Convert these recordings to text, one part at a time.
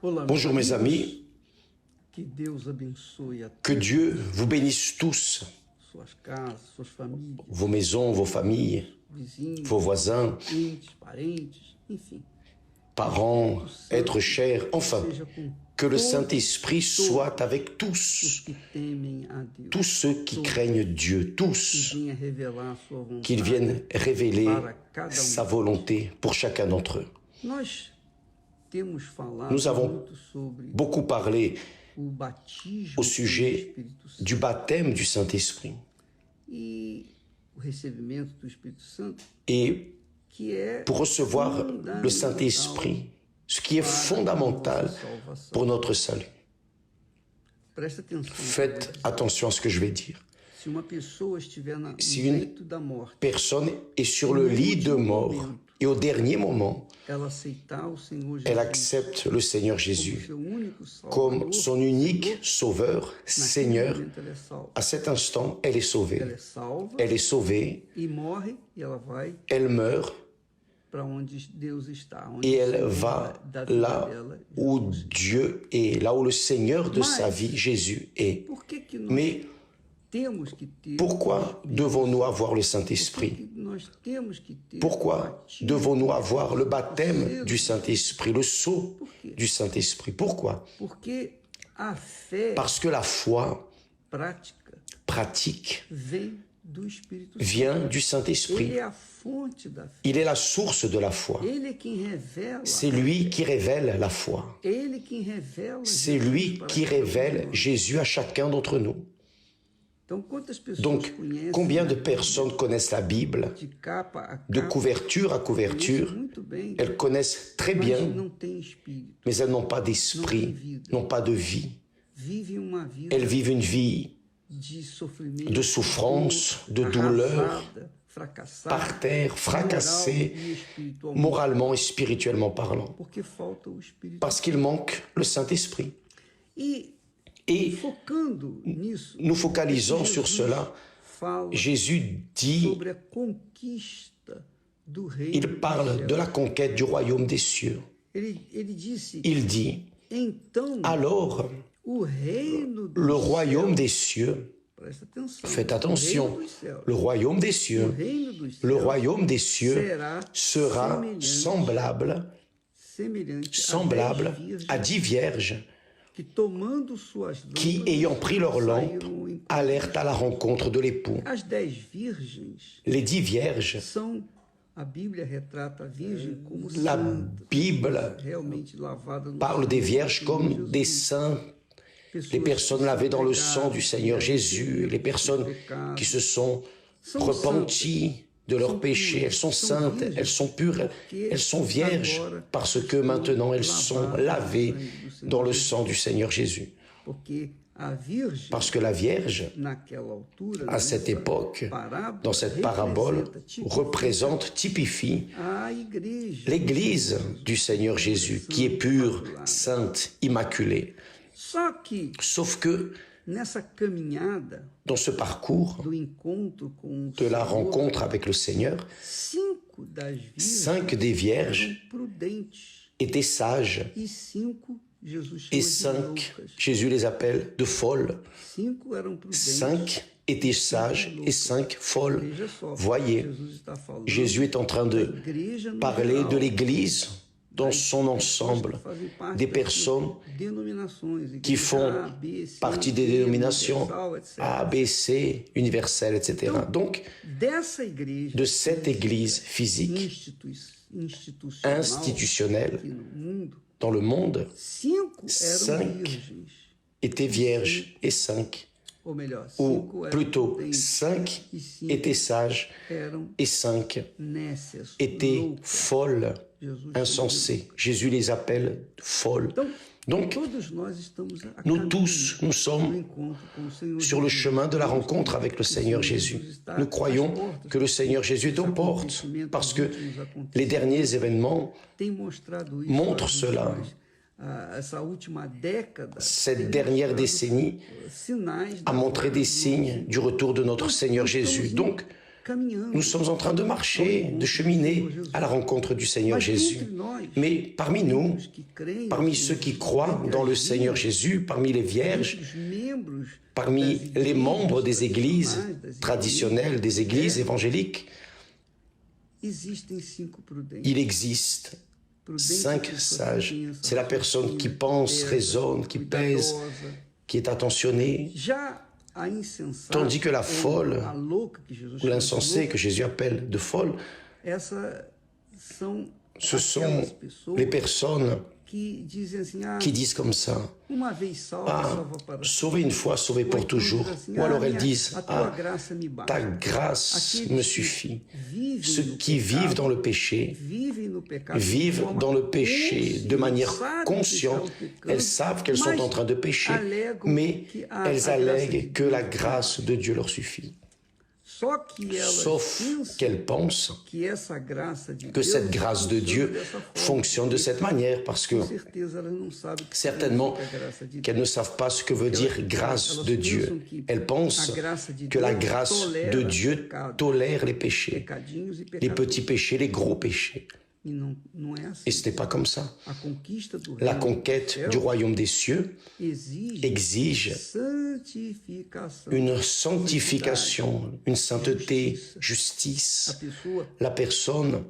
Olá, meus Bonjour mes amigos. amis, Que Deus abençoe a que Dieu vous bénisse tous, suas casas, suas famílias, vos maisons, vos familles, vizinhos, vos voisens, entes, parentes, enfim. parents, êtres chers, enfin, Seja com que le todos Saint-Esprit soit avec os tous, que temem a Deus, tous ceux qui craignent Dieu, que tous, venha revelar a sua vontade qu'ils viennent révéler para cada sa volonté pour chacun d'entre eux. Nós temos falado Nous avons muito sobre beaucoup parlé o batismo au pelo sujet Espírito Santo du baptême du Saint-Esprit e o recebimento do Espírito Santo, et que é pour recevoir le fundamental Saint-Esprit, ce qui est fondamental pour notre salut. Presta atenção. Faites attention à ce que je vais dire. Se uma pessoa estiver no Si une leito da morte, Personne est sur le lit de mort et au dernier moment, ela aceitar o Senhor elle Jesus accepte le Seigneur como Jésus seu único Salvador, comme son unique Sauveur, naquele Seigneur. momento ela é salva. À cet instant, elle est sauvée. Ela é salva Elle est sauvée, e morre e ela vai elle meurt para onde Deus está, onde et o elle Senhor va da vida là dela. où Dieu est, là où le Seigneur de sa vie, Jésus, est. Por que que nós Mais temos que ter pourquoi devons-nous avoir le Saint-Esprit? que nós temos que ter o Pourquoi batismo devons-nous avoir le baptême du Saint-Esprit, le sceau du Saint-Esprit? Pourquoi? Porque a fé Parce que la foi prática pratique vem do Espírito Santo. vient du Ele Saint-Esprit. é a fonte da fé. Il est la source de la foi. Ele é quem revela. C'est lui qui révèle la foi. Ele quem revela. C'est Jesus lui para qui cada um de révèle nós. Jésus à chacun d'entre nous. Então, quantas pessoas Donc, conhecem combien de a Bíblia personnes connaissent la Bible de capa a de capa, couverture à conhecem couverture? muito bem, Elles connaissent très mas bien, não têm espírito. mais elles n'ont pas d'esprit, n'ont pas de vie. Vivem uma vida Elles vivent une vie de sofrimento, de souffrance, de dor, douleur, arrasada, fracassada, par terre, fracassées, moral e espiritualmente, moralement et spirituellement parlant, porque falta o Espírito. parce qu'il manque le Saint-Esprit. E Et focando nisso, nous focalisons sur Jesus cela. fala Jésus dit, sobre a conquista do reino il parle dos de la céus. conquête du royaume des cieux. Ele disse, Il dit, então, alors o reino dos le royaume céus, des cieux, presta atenção, faites o attention, reino dos céus, le royaume des o cieux, reino dos le céus royaume des cieux sera semelhante semblable à 10 vierges qui, ayant pris leur lampe, allèrent à la rencontre de l'époux. As 10 virgens Les 10 vierges, são, a Bíblia retrata a virgem como la santa, Bible realmente lavada no parle sangue des do vierges Senhor comme Jesus. des saints. Les personnes lavées dans le sang du Seigneur Jésus, les personnes qui se sont repenties de leurs péchés, elles sont saintes, elles sont pures, elles sont vierges parce que maintenant elles sont lavées dans le sang du Seigneur Jésus. Porque a virgem, Parce que la Vierge, naquela altura, à cette nessa époque, parábola, dans cette parabole, representa, typifie a igreja, l'Église du Seigneur Jésus, qui est pure, sainte, immaculée. Só que Sauf que nessa caminhada dans ce parcours do encontro com o de la Senhor, rencontre avec le Seigneur, 5 das virgens 5 des vierges eram prudentes étaient sages e 5 Jesus et chama de 5, loucas. Jésus les appelle de folles. 5 eram prudentes. 5 étaient sages et 5 folles. Veja só, Voyez, Jesus está falando Jésus est en train da de igreja no parler geral, de l'Église dans son ensemble, fazem parte des das personnes denominações, qui igreja font A, B, C, partie des D, dénominations universal, etc. A, B, C, universelles, etc. Donc, Dessa igreja de cette Église physique, institutionnelle, aqui no mundo, dans le monde, 5 eram 5 virgens, étaient vierges et 5, ou melhor, ou 5 eram plutôt prudentes 5 e 5 étaient sages eram et 5 nécias, étaient loucas. folles, Jesus insensées. Jésus les appelle folles. Donc, todos nós estamos a nous caminho tous, nous do sommes encontro com o Senhor sur le Jesus. chemin de la rencontre avec le Seigneur Jésus. Nous croyons que le Seigneur Jésus est aux portes parce que les derniers événements Tem mostrado isso montrent nas cela. Essa última década, Cette dernière décennie sinais a montré des signes du retour de notre Seigneur Jésus. Donc, Nous sommes en train de marcher, de cheminer à la rencontre du Seigneur Jésus. Mais parmi nous, parmi ceux qui croient dans le Seigneur Jésus, parmi les vierges, parmi les membres des églises traditionnelles, des églises évangéliques, il existe 5 sages. C'est la personne qui pense, raisonne, qui pèse, qui est attentionnée. Tandis que la folle, ou l'insensée que Jésus appelle de folle, ce sont les personnes qui disent comme ça, ah, sauvé une fois, sauvé pour toujours. Ou alors elles disent, ah, ta grâce me suffit. Ceux qui vivent dans le péché, vivent dans le péché de manière consciente. Elles savent qu'elles sont en train de pécher, mais elles allèguent que la grâce de Dieu leur suffit. Sauf qu'elles pensent que cette grâce de Dieu fonctionne de cette manière, parce que certainement qu'elles ne savent pas ce que veut dire grâce de Dieu. Elles pensent que la grâce de Dieu tolère les péchés, les petits péchés, les gros péchés. Et ce n'est pas comme ça. La conquête du royaume des cieux exige une sanctification, une sainteté, justice. La personne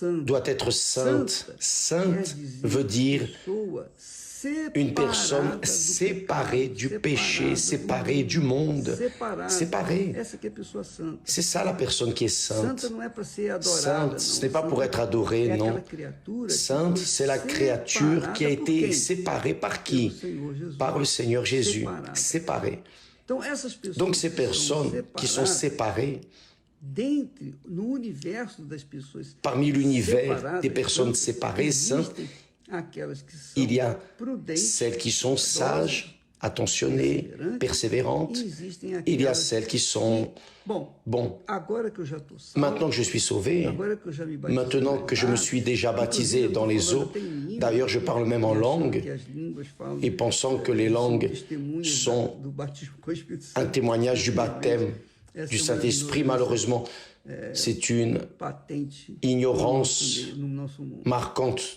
doit être sainte. Sainte veut dire une personne séparée du péché, séparée du monde, séparée. C'est ça la personne qui est sainte. Sainte, ce n'est pas pour être adorée, non. Sainte, c'est la créature qui a été séparée par qui? Par le Seigneur Jésus, séparée. Donc ces personnes qui sont séparées, parmi l'univers des personnes séparées, saintes, il y a celles qui sont sages, attentionnées, persévérantes. Il y a celles qui sont, bon, maintenant que je suis sauvé, maintenant que je me suis déjà baptisé dans les eaux, d'ailleurs je parle même en langue, et pensant que les langues sont un témoignage du baptême du Saint-Esprit, malheureusement, c'est une ignorance marquante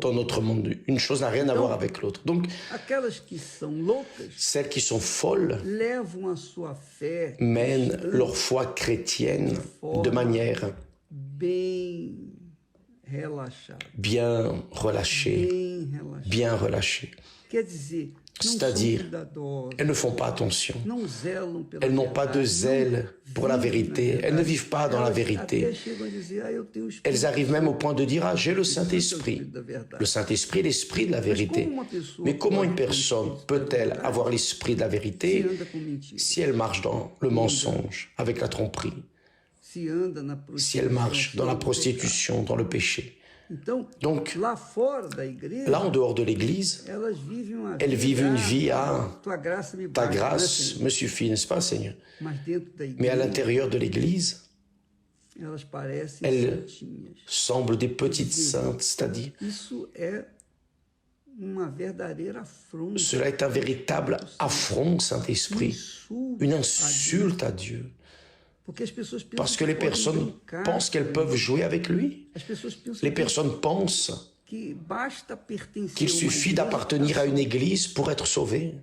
dans notre monde. Une chose n'a rien à voir avec l'autre. Donc, celles qui sont folles mènent leur foi chrétienne de manière bien relâchée, bien relâchée. C'est-à-dire, elles ne font pas attention. Elles n'ont pas de zèle pour la vérité. Elles ne vivent pas dans la vérité. Elles arrivent même au point de dire, ah, j'ai le Saint-Esprit. Le Saint-Esprit est l'esprit de la vérité. Mais comment une personne peut-elle avoir l'esprit de la vérité si elle marche dans le mensonge, avec la tromperie, si elle marche dans la prostitution, dans le péché? Donc, là, en dehors de l'Église, elles vivent une vie à « ta grâce me suffit », n'est-ce pas, Seigneur? Mais à l'intérieur de l'Église, elles semblent des petites saintes, c'est-à-dire, cela est un véritable affront, Saint-Esprit, une insulte à Dieu. Parce que les personnes pensent qu'elles peuvent jouer avec lui. Les personnes pensent qu'il suffit d'appartenir à une église pour être sauvé.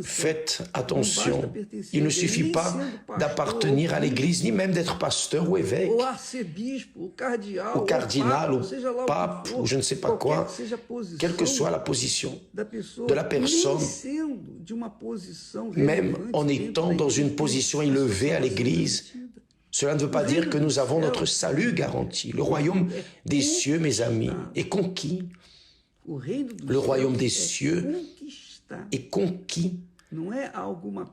Faites attention, il ne suffit pas d'appartenir à l'église, ni même d'être pasteur ou évêque, ou cardinal, ou pape, ou je ne sais pas quoi, quelle que soit la position de la personne, même en étant dans une position élevée à l'église. Cela ne veut pas dire que nous avons notre salut garanti. Le royaume des cieux, mes amis, est conquis. Le royaume des cieux est conquis.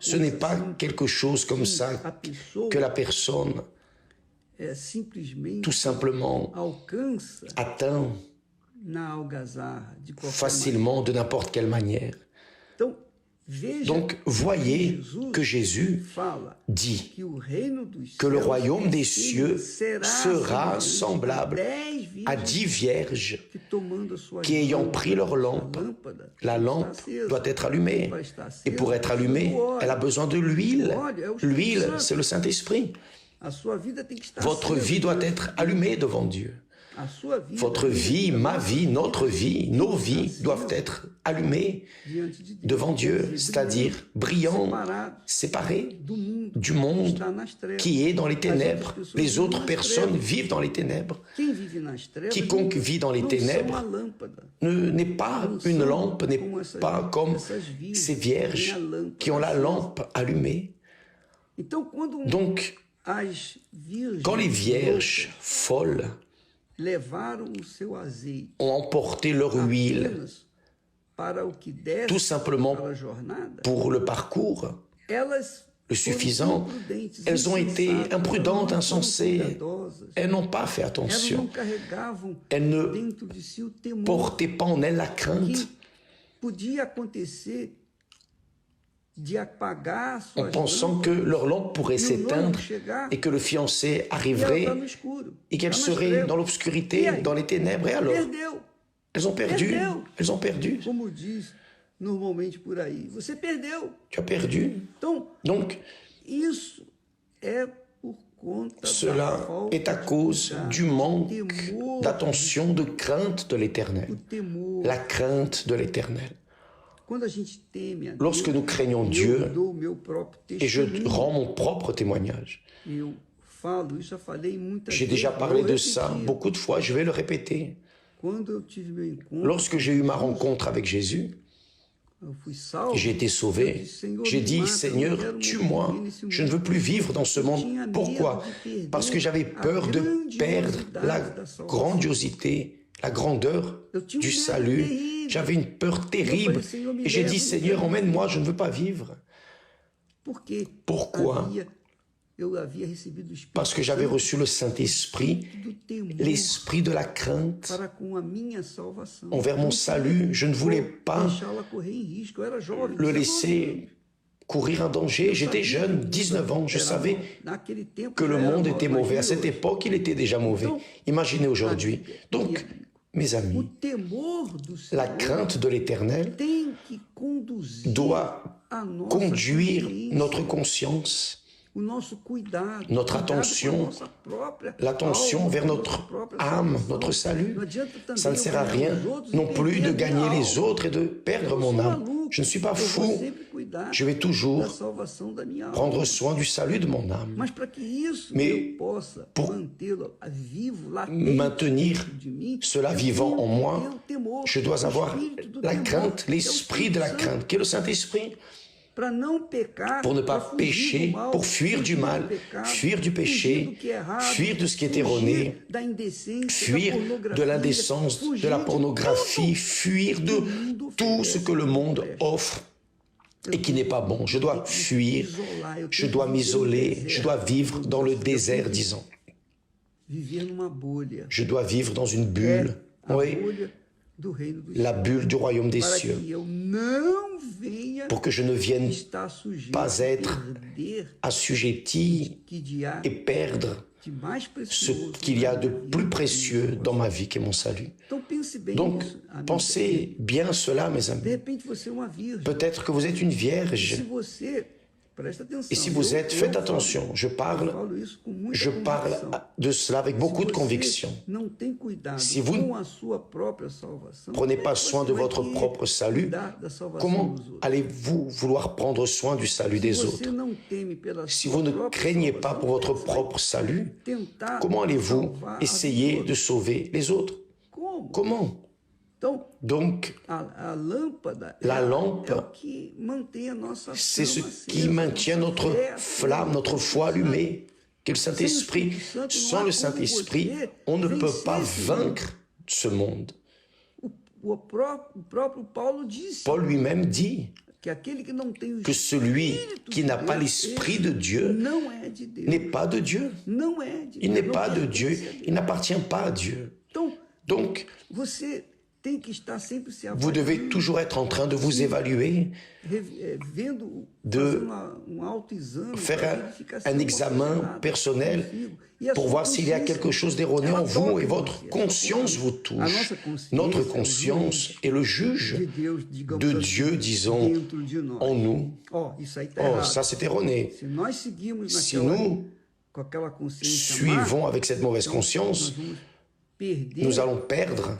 Ce n'est pas quelque chose comme ça que la personne tout simplement atteint facilement de n'importe quelle manière. Donc, voyez que Jésus dit que le royaume des cieux sera semblable à 10 vierges qui, ayant pris leur lampe, la lampe doit être allumée. Et pour être allumée, elle a besoin de l'huile. L'huile, c'est le Saint-Esprit. Votre vie doit être allumée devant Dieu. Votre vie, ma vie, notre vie, nos vies doivent être allumées devant Dieu, c'est-à-dire brillants, séparés du monde qui est dans les ténèbres. Les autres personnes vivent dans les ténèbres. Quiconque vit dans les ténèbres n'est pas une lampe, n'est pas comme ces vierges qui ont la lampe allumée. Donc, quand les vierges folles ont emporté leur huile tout simplement pour le parcours, le suffisant, elles ont été imprudentes, insensées. Elles n'ont pas fait attention. Elles ne portaient pas en elles la crainte en pensant que leur lampe pourrait s'éteindre et que le fiancé arriverait et qu'elle serait dans l'obscurité, dans les ténèbres. Et alors, elles ont perdu. Elles ont perdu. Tu as perdu. Donc, cela est à cause du manque d'attention, de crainte de l'Éternel. La crainte de l'Éternel. Lorsque nous craignons Dieu, et je rends mon propre témoignage, j'ai déjà parlé de ça beaucoup de fois, je vais le répéter. Lorsque j'ai eu ma rencontre avec Jésus, j'ai été sauvé, j'ai dit, Seigneur, tue-moi, je ne veux plus vivre dans ce monde. Pourquoi? Parce que j'avais peur de perdre la grandiosité, la grandeur du salut. J'avais une peur terrible et j'ai dit, Seigneur, emmène-moi, je ne veux pas vivre. Pourquoi? Parce que j'avais reçu le Saint-Esprit, l'esprit de la crainte envers mon salut. Je ne voulais pas le laisser courir un danger. J'étais jeune, 19 ans, je savais que le monde était mauvais. À cette époque, il était déjà mauvais. Imaginez aujourd'hui. Donc, mes amis, la crainte de l'Éternel doit conduire notre conscience, notre attention, l'attention vers notre âme, notre salut. Ça ne sert à rien non plus de gagner les autres et de perdre mon âme. Je ne suis pas fou. Je vais toujours prendre soin du salut de mon âme. Mais pour maintenir cela vivant en moi, je dois avoir la crainte, l'esprit de la crainte, qui est le Saint-Esprit. Pour ne pas pécher, pour fuir du mal, fuir du péché, fuir de ce qui est erroné, fuir de l'indécence, de la pornographie, fuir de tout ce que le monde offre et qui n'est pas bon. Je dois fuir, je dois m'isoler, je dois vivre dans le désert, disons. Je dois vivre dans une bulle, oui, la bulle du royaume des cieux, pour que je ne vienne pas être assujetti et perdre ce qu'il y a de plus précieux dans ma vie, qui est mon salut. Donc, pensez bien cela, mes amis. Peut-être que vous êtes une vierge. Et si vous êtes, faites attention, je parle de cela avec beaucoup de conviction. Si vous ne prenez pas soin de votre propre salut, comment allez-vous vouloir prendre soin du salut des autres? Si vous ne craignez pas pour votre propre salut, comment allez-vous essayer de sauver les autres? Comment? Donc, la lampe, c'est ce qui maintient notre flamme, notre foi allumée, qu'est le Saint-Esprit. Sans le Saint-Esprit, on ne peut pas vaincre ce monde. Paul lui-même dit que celui qui n'a pas l'Esprit de Dieu n'est pas de Dieu. Il n'est pas de Dieu, il n'appartient pas à Dieu. Donc, Vous devez toujours être en train de vous évaluer, de faire un examen personnel pour voir s'il y a quelque chose d'erroné en vous et votre conscience vous touche. Notre conscience est le juge de Dieu, disons, en nous. Oh, ça c'est erroné. Si nous suivons avec cette mauvaise conscience, nous allons perdre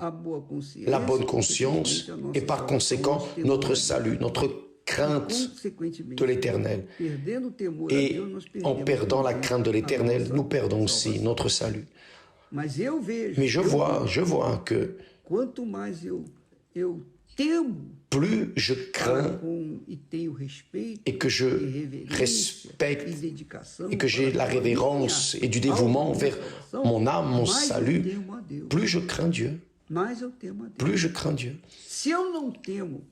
la bonne conscience et par conséquent notre salut, notre crainte de l'Éternel. Et en perdant la crainte de l'Éternel, nous perdons aussi notre salut. Mais je vois que plus je crains et que je respecte et que j'ai la révérence et du dévouement vers mon âme, mon salut, plus je crains Dieu. Plus je crains Dieu.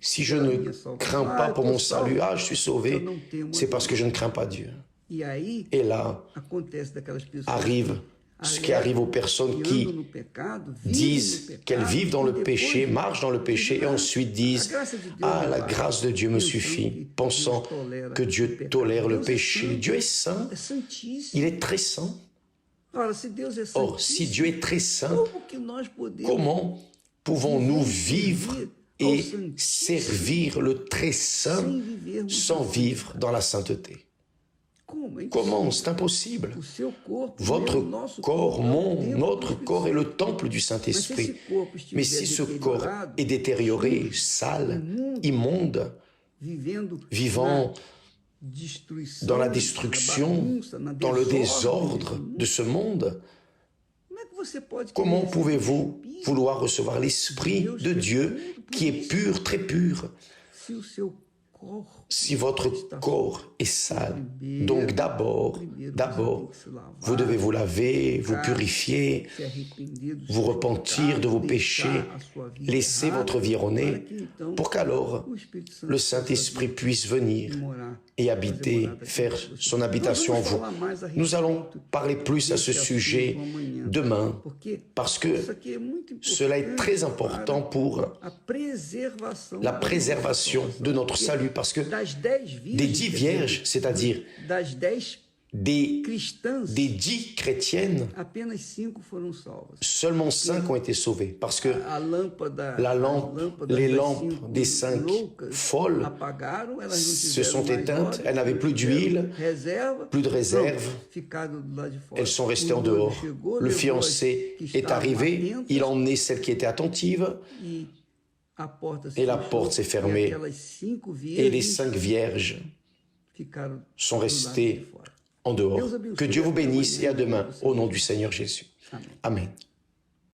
Si je ne crains pas pour mon salut, je suis sauvé, c'est parce que je ne crains pas Dieu. Et là arrive ce qui arrive aux personnes qui disent qu'elles vivent dans le péché, marchent dans le péché et ensuite disent « Ah, la grâce de Dieu me suffit », pensant que Dieu tolère le péché. Dieu est saint, il est très saint. Or, si Dieu est très saint, comment pouvons-nous vivre et servir le très saint sans vivre dans la sainteté? Comment? C'est impossible. Votre corps, notre corps est le temple du Saint-Esprit. Mais si ce corps est détérioré, sale, immonde, vivant dans la destruction, dans le désordre de ce monde, comment pouvez-vous vouloir recevoir l'Esprit de Dieu qui est pur, très pur, si votre corps est sale? Donc d'abord, vous devez vous laver, vous purifier, vous repentir de vos péchés, laisser votre vie erronée, pour qu'alors le Saint-Esprit puisse venir et habiter, faire son habitation en vous. Nous allons parler plus à ce sujet demain, parce que cela est très important pour la préservation de notre salut, parce que des 10 vierges, c'est-à-dire des 10 chrétiennes, seulement 5 ont été sauvées, parce que les lampes des 5 folles se sont éteintes, elles n'avaient plus d'huile, plus de réserve, elles sont restées en dehors. Le fiancé est arrivé, il a emmené celle qui était attentive, et la porte s'est fermée, et les 5 vierges sont restées en dehors. Que Dieu vous bénisse et à demain, au nom du Seigneur Jésus. Amen.